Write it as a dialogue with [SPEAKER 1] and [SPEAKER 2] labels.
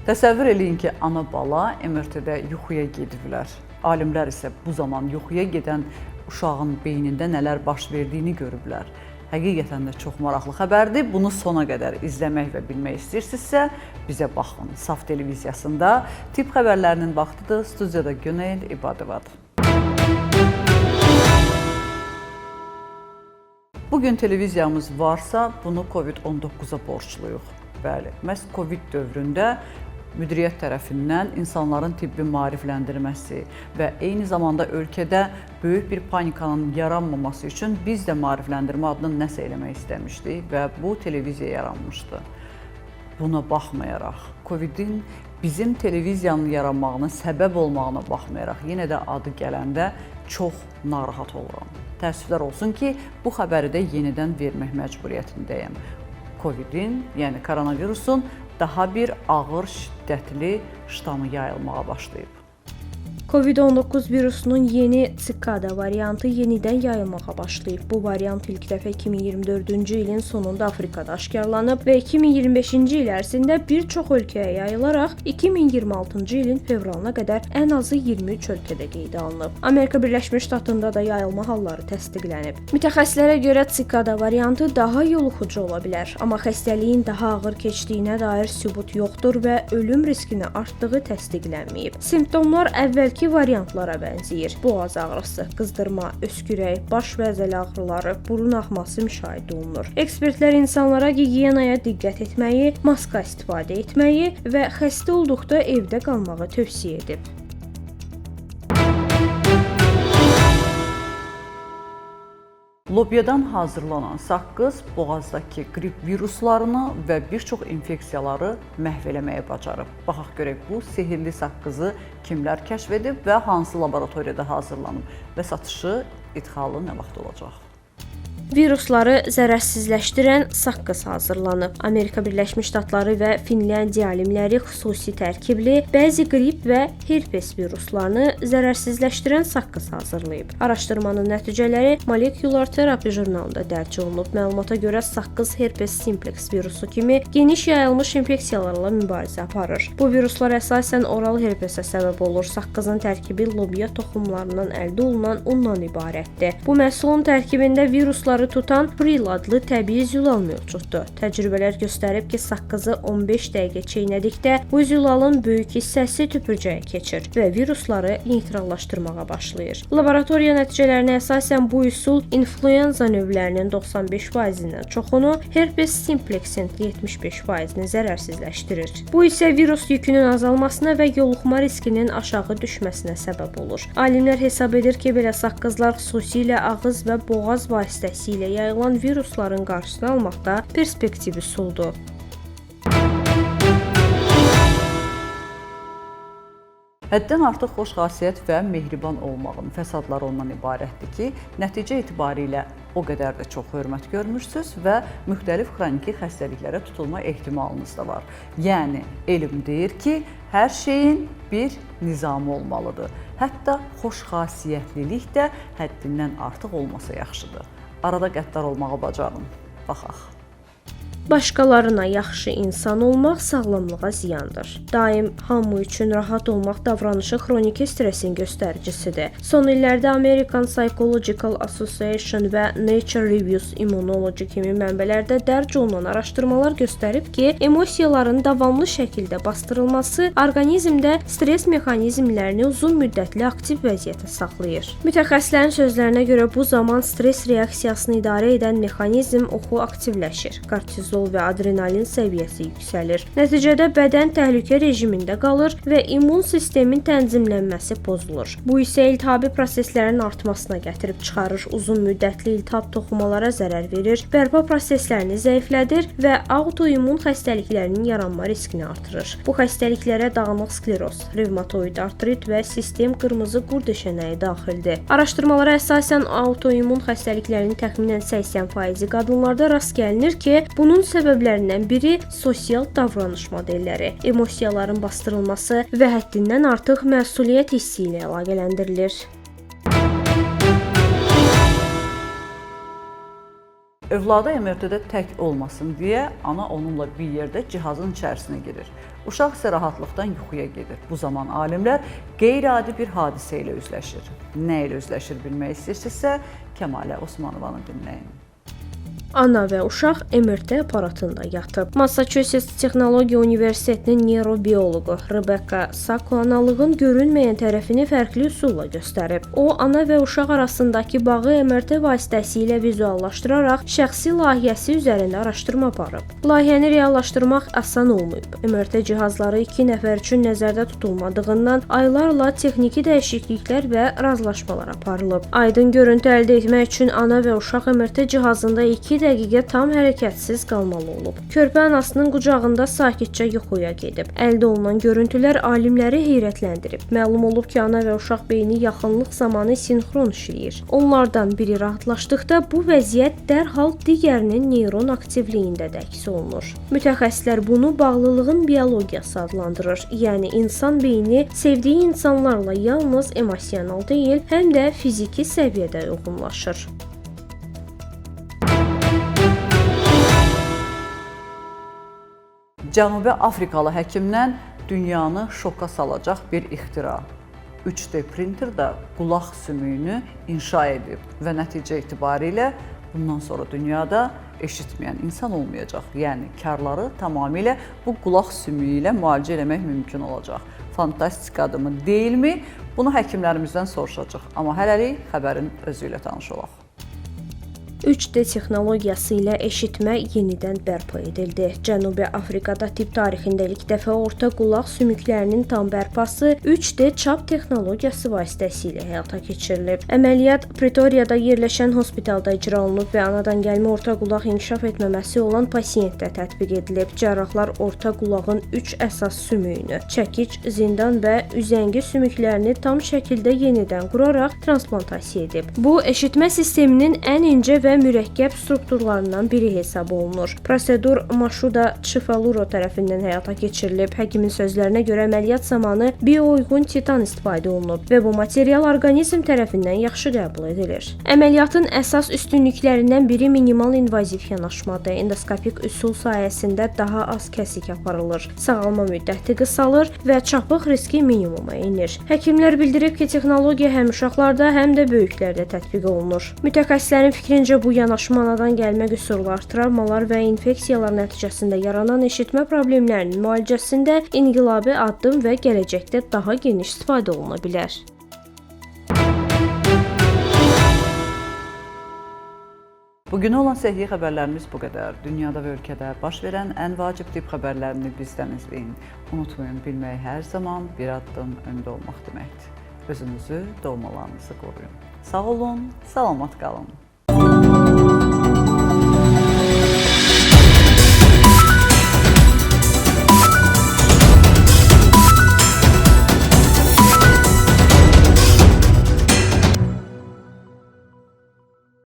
[SPEAKER 1] Təsəvvür eləyin ki, ana-bala MRT-də yuxuya gediblər. Alimlər isə bu zaman yuxuya gedən uşağın beynində nələr baş verdiyini görüblər. Həqiqətən də çox maraqlı xəbərdir. Bunu sona qədər izləmək və bilmək istəyirsinizsə, bizə baxın. Saf televiziyasında tibb xəbərlərinin vaxtıdır. Studiyada Günel İbadovadır. Bugün televiziyamız varsa, bunu COVID-19-a borçluyuq. Bəli, məhz COVID dövründə müdiriyyət tərəfindən insanların tibbi maarifləndirməsi və eyni zamanda ölkədə böyük bir panikanın yaranmaması üçün biz də maarifləndirmə adına nəsə eləmək istəmişdik və bu televiziya yaranmışdı. Buna baxmayaraq, COVID-in bizim televiziyanın yaranmağına səbəb olmağına baxmayaraq, yenə də adı gələndə çox narahat oluram. Təəssüflər olsun ki, bu xəbəri də yenidən vermək məcburiyyətindəyəm. COVID-in, yəni koronavirusun daha bir ağır, şiddətli ştamı yayılmağa başlayıb.
[SPEAKER 2] COVID-19 virusunun yeni Sikada variantı yenidən yayılmağa başlayıb. Bu variant ilk dəfə 2024-cü ilin sonunda Afrikada aşkarlanıb və 2025-ci il ərzində bir çox ölkəyə yayılaraq 2026-cı ilin fevralına qədər ən azı 23 ölkədə qeydə alınıb. Amerika Birləşmiş Ştatında da yayılma halları təsdiqlənib. Mütəxəssislərə görə Sikada variantı daha yoluxucu ola bilər, amma xəstəliyin daha ağır keçdiyinə dair sübut yoxdur və ölüm riskinin artdığı təsdiqlənməyib. Simptomlar əvvəlki variantlara bənzəyir. Boğaz ağrısı, qızdırma, öskürək, baş və əzələ ağrıları, burun axması müşahidə olunur. Ekspertlər insanlara gigiyenaya diqqət etməyi, maska istifadə etməyi və xəstə olduqda evdə qalmağı tövsiyə edib.
[SPEAKER 1] Lobyadan hazırlanan saqqız boğazdakı qrip viruslarını və bir çox infeksiyaları məhv eləməyə bacarıb. Baxaq görək bu sehirli saqqızı kimlər kəşf edib və hansı laboratoriyada hazırlanıb və satışı, idxalı nə vaxt olacaq?
[SPEAKER 2] Virusları zərərsizləşdirən saqqız hazırlanıb. Amerika Birləşmiş Ştatları və Finlandiya alimləri xüsusi tərkibli bəzi qrip və herpes viruslarını zərərsizləşdirən saqqız hazırlayıb. Araşdırmanın nəticələri Molecular Therapy jurnalında dərc olunub. Məlumata görə saqqız herpes simplex virusu kimi geniş yayılmış infeksiyalarla mübarizə aparır. Bu viruslar əsasən oral herpesə səbəb olur. Saqqızın tərkibi lobya toxumlarından əldə olunan undan ibarətdir. Bu məhsulun tərkibində virusları tutan Pril adlı təbii zülal mövcuddur. Təcrübələr göstərib ki, saqqızı 15 dəqiqə çeynədikdə bu zülalın böyük hissəsi tüpürcəyə keçir və virusları neytrallaşdırmağa başlayır. Laboratoriya nəticələrinə əsasən bu üsul influenza növlərinin 95%-dən çoxunu, herpes simplexin 75%-ni zərərsizləşdirir. Bu isə virus yükünün azalmasına və yoluxma riskinin aşağı düşməsinə səbəb olur. Alimlər hesab edir ki, belə saqqızlar xüsusilə ağız və boğaz vasitəsilə ilə yayılan virusların qarşısını almaqda perspektiv üsuldur.
[SPEAKER 1] Həddən artıq xoş xasiyyət və mehriban olmağın fəsadları ondan ibarətdir ki, nəticə etibarilə o qədər də çox hörmət görmürsünüz və müxtəlif xroniki xəstəliklərə tutulma ehtimalınız da var. Yəni, elm deyir ki, hər şeyin bir nizamı olmalıdır. Hətta xoş xasiyyətlilik də həddindən artıq olmasa yaxşıdır. Arada qəddar olmağa bacarın. Baxaq.
[SPEAKER 2] Başqalarına yaxşı insan olmaq sağlamlığa ziyandır. Daim hamı üçün rahat olmaq davranışı xroniki stressin göstəricisidir. Son illərdə American Psychological Association və Nature Reviews Immunology kimi mənbələrdə dərc olunan araşdırmalar göstərib ki, emosiyaların davamlı şəkildə bastırılması orqanizmdə stres mexanizmlərini uzun müddətli aktiv vəziyyətə saxlayır. Mütəxəssislərin sözlərinə görə bu zaman stres reaksiyasını idarə edən mexanizm oxu aktivləşir. Kortizol və adrenalin səviyyəsi yüksəlir. Nəticədə bədən təhlükə rejimində qalır və immun sistemin tənzimlənməsi pozulur. Bu isə iltihabi proseslərin artmasına gətirib çıxarır, uzun müddətli iltihab toxumalara zərər verir, bərpa proseslərini zəiflədir və autoimmun xəstəliklərinin yaranma riskini artırır. Bu xəstəliklərə dağınıq skleroz, revmatoid artrit və sistem qırmızı qurd eşənəyi daxildir. Araşdırmalara əsasən autoimmun xəstəliklərinin təxminən 80% qadınlarda rast gəlinir ki, bunun səbəblərindən biri sosial davranış modelləri, emosiyaların bastırılması və həddindən artıq məsuliyyət hissi ilə əlaqələndirilir.
[SPEAKER 1] Övladı MRT-də tək olmasın deyə ana onunla bir yerdə cihazın içərisinə girir. Uşaq isə rahatlıqdan yuxuya gedir. Bu zaman alimlər qeyri-adi bir hadisə ilə üzləşir. Nə ilə üzləşir bilmək istəyirsinizsə, Kəmalə Osmanovanı dinləyin.
[SPEAKER 2] Ana və uşaq MRT aparatında yatıb. Massachusetts Texnologiya Universitetinin neyrobioloqu Rebecca Sacco analığın görünməyən tərəfini fərqli üsulla göstərib. O, ana və uşaq arasındakı bağı MRT vasitəsilə vizuallaşdıraraq şəxsi layihəsi üzərində araşdırma aparıb. Layihəni reallaşdırmaq asan olmayıb. MRT cihazları 2 nəfər üçün nəzərdə tutulmadığından aylarla texniki dəyişikliklər və razılaşmalar aparılıb. Aydın görüntü əldə etmək üçün ana və uşaq MRT cihazında 2 dəqiqə tam hərəkətsiz qalmalı olub. Körpə anasının qucağında sakitcə yuxuya gedib. Əldə olunan görüntülər alimləri heyrətləndirib. Məlum olub ki, ana və uşaq beyni yaxınlıq zamanı sinxron işləyir. Onlardan biri rahatlaşdıqda bu vəziyyət dərhal digərinin neyron aktivliyində də əks olunur. Mütəxəssislər bunu bağlılığın biologiyası adlandırır. Yəni insan beyni sevdiyi insanlarla yalnız emosional deyil, həm də fiziki səviyyədə uyğunlaşır.
[SPEAKER 1] Cənubi Afrikalı həkimdən dünyanı şoka salacaq bir ixtira. 3D printerdə qulaq sümüyünü inşa edib və nəticə etibarilə bundan sonra dünyada eşitməyən insan olmayacaq. Yəni karları tamamilə bu qulaq sümüyü ilə müalicə etmək mümkün olacaq. Fantastikadırmı, deyilmi? Bunu həkimlərimizdən soruşacaq. Amma hələlik xəbərin özü ilə tanış olaq.
[SPEAKER 2] 3D texnologiyası ilə eşitmə yenidən bərpa edildi. Cənubi Afrikada tibb tarixində ilk dəfə orta qulaq sümüklərinin tam bərpası 3D çap texnologiyası vasitəsilə həyata keçirilib. Əməliyyat Pretoriyada yerləşən hospitalda icra olunub və anadan gəlmə orta qulaq inkişaf etməməsi olan pasiyentdə tətbiq edilib. Cərrahlar orta qulağın 3 əsas sümüyünü, çəkic, zindan və üzəngi sümüklərini tam şəkildə yenidən quraraq transplantasiya edib. Bu, eşitmə sisteminin ən incə və mürəkkəb strukturlarından biri hesab olunur. Prosedur Mashuda Chifaluro tərəfindən həyata keçirilib. Həkimin sözlərinə görə əməliyyat zamanı biouyğun titan istifadə olunub və bu material orqanizm tərəfindən yaxşı qəbul edilir. Əməliyyatın əsas üstünlüklərindən biri minimal invaziv yanaşmadır. Endoskopik üsul sayəsində daha az kəsik aparılır. Sağalma müddəti qısalır və çapıq riski minimuma enir. Həkimlər bildirib ki, texnologiya həm uşaqlarda, həm də böyüklərdə tətbiq olunur. Mütəxəssislərin fikrincə bu yanaşma anadan gəlmə qüsurlar, travmalar və infeksiyalar nəticəsində yaranan eşitmə problemlərinin müalicəsində inqilabi addım və gələcəkdə daha geniş istifadə oluna bilər.
[SPEAKER 1] Bugün olan səhiyyə xəbərlərimiz bu qədər. Dünyada və ölkədə baş verən ən vacib tibb xəbərlərini bizdən izləyin. Unutmayın, bilmək hər zaman bir addım öndə olmaq deməkdir. Özünüzü, doğmalarınızı qoruyun. Sağ olun, salamat qalın.